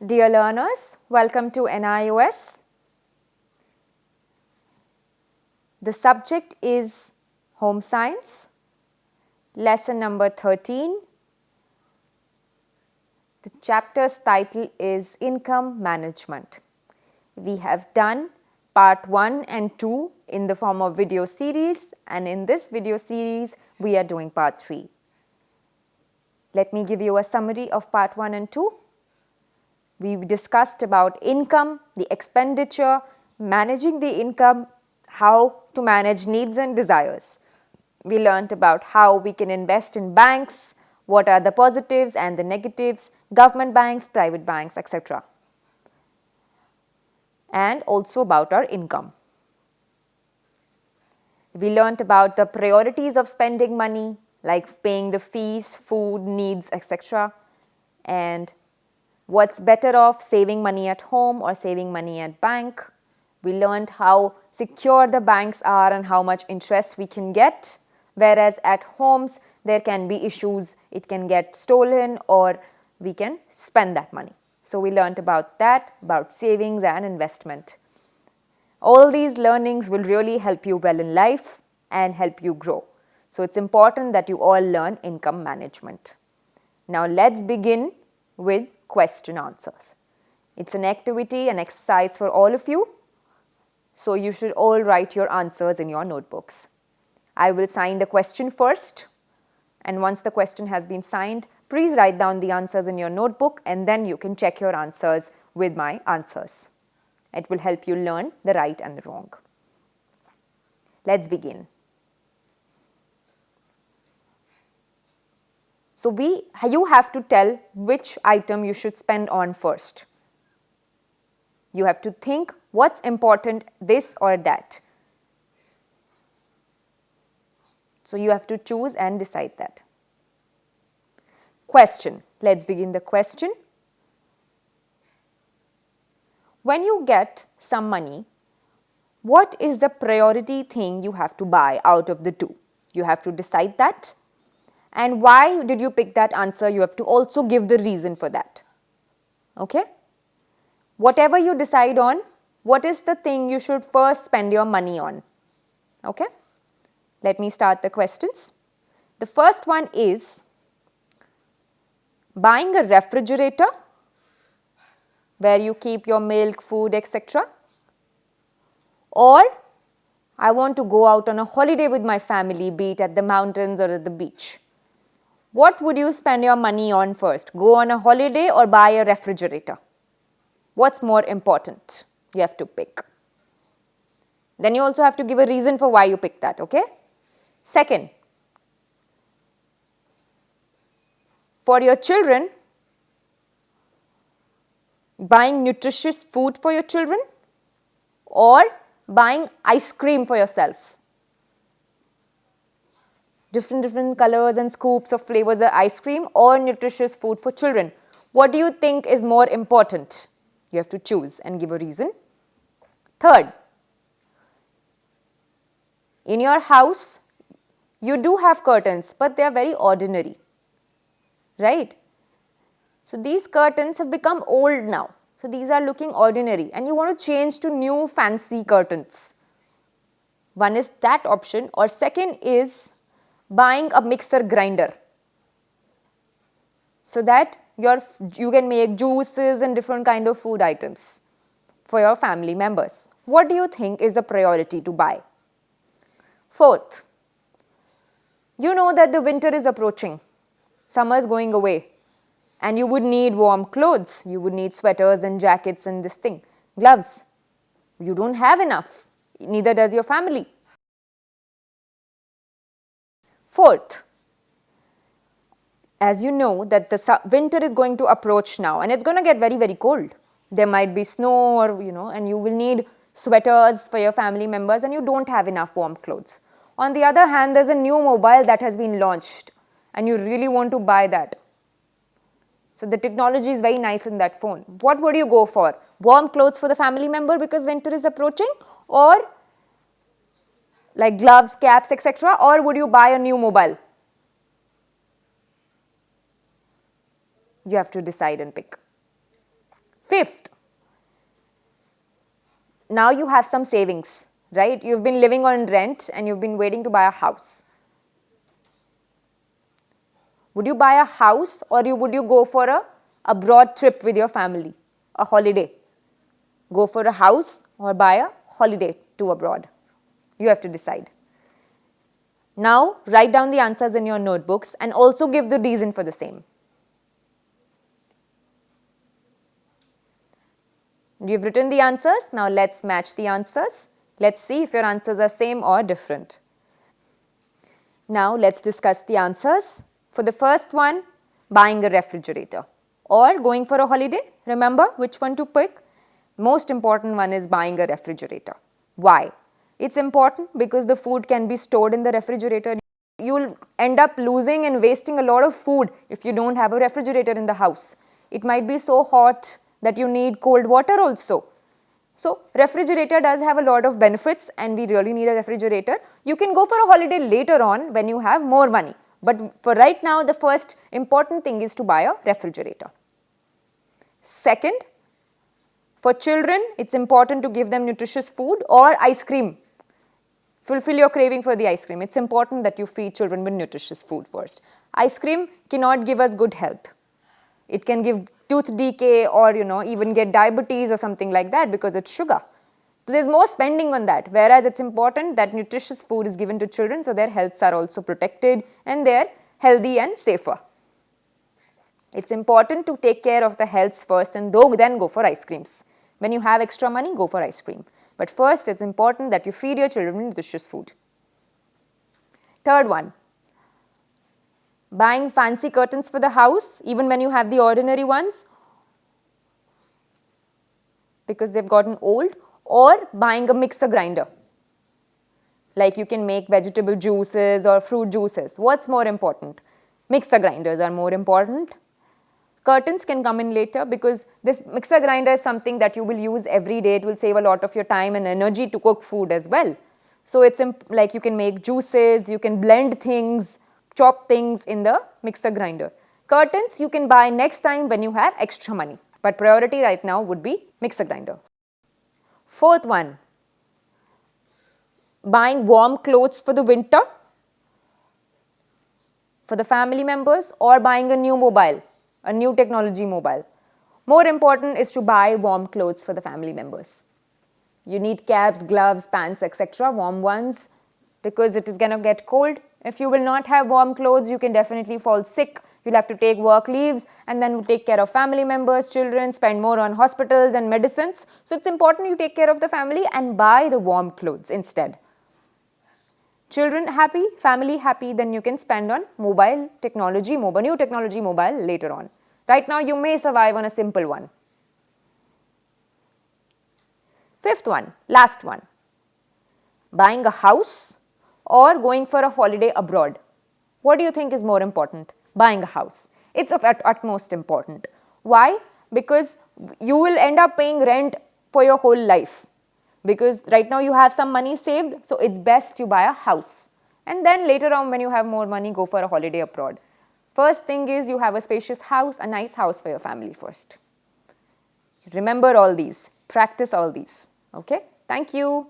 Dear learners, welcome to NIOS. The subject is Home Science, lesson number 13. The chapter's title is Income Management. We have done part 1 and 2 in the form of video series, and in this video series we are doing part 3. Let me give you a summary of part 1 and 2. We discussed about income, the expenditure, managing the income, how to manage needs and desires. We learnt about how we can invest in banks, what are the positives and the negatives, government banks, private banks, etc. And also about our income. We learnt about the priorities of spending money, like paying the fees, food, needs, etc. And what's better off, saving money at home or saving money at bank. We learned how secure the banks are and how much interest we can get, whereas at homes there can be issues, it can get stolen or we can spend that money. So we learned about that, about savings and investment. All these learnings will really help you well in life and help you grow. So it's important that you all learn income management. Now let's begin with question answers. It's an activity, an exercise for all of you. So you should all write your answers in your notebooks. I will sign the question first, and once the question has been signed, please write down the answers in your notebook and then you can check your answers with my answers. It will help you learn the right and the wrong. Let's begin. So you have to tell which item you should spend on first. You have to think what's important, this or that. So you have to choose and decide that. Question. Let's begin the question. When you get some money, what is the priority thing you have to buy out of the two? You have to decide that. And why did you pick that answer? You have to also give the reason for that. Okay? Whatever you decide on, what is the thing you should first spend your money on? Okay? Let me start the questions. The first one is buying a refrigerator where you keep your milk, food, etc. Or I want to go out on a holiday with my family, be it at the mountains or at the beach. What would you spend your money on first? Go on a holiday or buy a refrigerator? What's more important? You have to pick. Then you also have to give a reason for why you picked that, okay? Second, for your children, buying nutritious food for your children or buying ice cream for yourself. Different colors and scoops of flavors of ice cream or nutritious food for children. What do you think is more important? You have to choose and give a reason. Third, in your house, you do have curtains, but they are very ordinary, right? So these curtains have become old now. So these are looking ordinary and you want to change to new fancy curtains. One is that option, or second is buying a mixer grinder so that you can make juices and different kind of food items for your family members. What do you think is the priority to buy? Fourth, you know that the winter is approaching, summer is going away and you would need warm clothes, you would need sweaters and jackets and this thing, gloves. You don't have enough, neither does your family. Fourth, as you know that the winter is going to approach now and it's going to get very cold. There might be snow or and you will need sweaters for your family members and you don't have enough warm clothes. On the other hand, there's a new mobile that has been launched and you really want to buy that. So the technology is very nice in that phone. What would you go for? Warm clothes for the family member because winter is approaching, or like gloves, caps, etc., or would you buy a new mobile? You have to decide and pick. Fifth, now you have some savings, right? You've been living on rent and you've been waiting to buy a house. Would you buy a house or would you go for a abroad trip with your family, a holiday? Go for a house or buy a holiday to abroad? You have to decide. Now, write down the answers in your notebooks and also give the reason for the same. You've written the answers. Now, let's match the answers. Let's see if your answers are same or different. Now, let's discuss the answers. For the first one, buying a refrigerator or going for a holiday. Remember which one to pick? Most important one is buying a refrigerator. Why? It's important because the food can be stored in the refrigerator. You'll end up losing and wasting a lot of food if you don't have a refrigerator in the house. It might be so hot that you need cold water also. So, refrigerator does have a lot of benefits and we really need a refrigerator. You can go for a holiday later on when you have more money. But for right now, the first important thing is to buy a refrigerator. Second, for children, it's important to give them nutritious food or ice cream. Fulfill your craving for the ice cream. It's important that you feed children with nutritious food first. Ice cream cannot give us good health. It can give tooth decay or even get diabetes or something like that because it's sugar. So there's more spending on that, whereas it's important that nutritious food is given to children so their healths are also protected and they're healthy and safer. It's important to take care of the health first and then go for ice creams. When you have extra money, go for ice cream. But first, it's important that you feed your children nutritious food. Third one, buying fancy curtains for the house, even when you have the ordinary ones, because they've gotten old, or buying a mixer grinder. Like you can make vegetable juices or fruit juices. What's more important? Mixer grinders are more important. Curtains can come in later because this mixer grinder is something that you will use every day. It will save a lot of your time and energy to cook food as well. So it's like you can make juices, you can blend things, chop things in the mixer grinder. Curtains you can buy next time when you have extra money. But priority right now would be mixer grinder. Fourth one, buying warm clothes for the winter for the family members or buying a new mobile. A new technology mobile. More important is to buy warm clothes for the family members. You need caps, gloves, pants, etc. warm ones because it is going to get cold. If you will not have warm clothes, you can definitely fall sick. You'll have to take work leaves and then take care of family members, children, spend more on hospitals and medicines. So it's important you take care of the family and buy the warm clothes instead. Children happy, family happy, then you can spend on new technology mobile later on. Right now, you may survive on a simple one. Fifth one, last one, buying a house or going for a holiday abroad. What do you think is more important? Buying a house. It's of utmost important. Why? Because you will end up paying rent for your whole life. Because right now you have some money saved, so it's best you buy a house. And then later on when you have more money, go for a holiday abroad. First thing is you have a spacious house, a nice house for your family first. Remember all these, practice all these. Okay, thank you.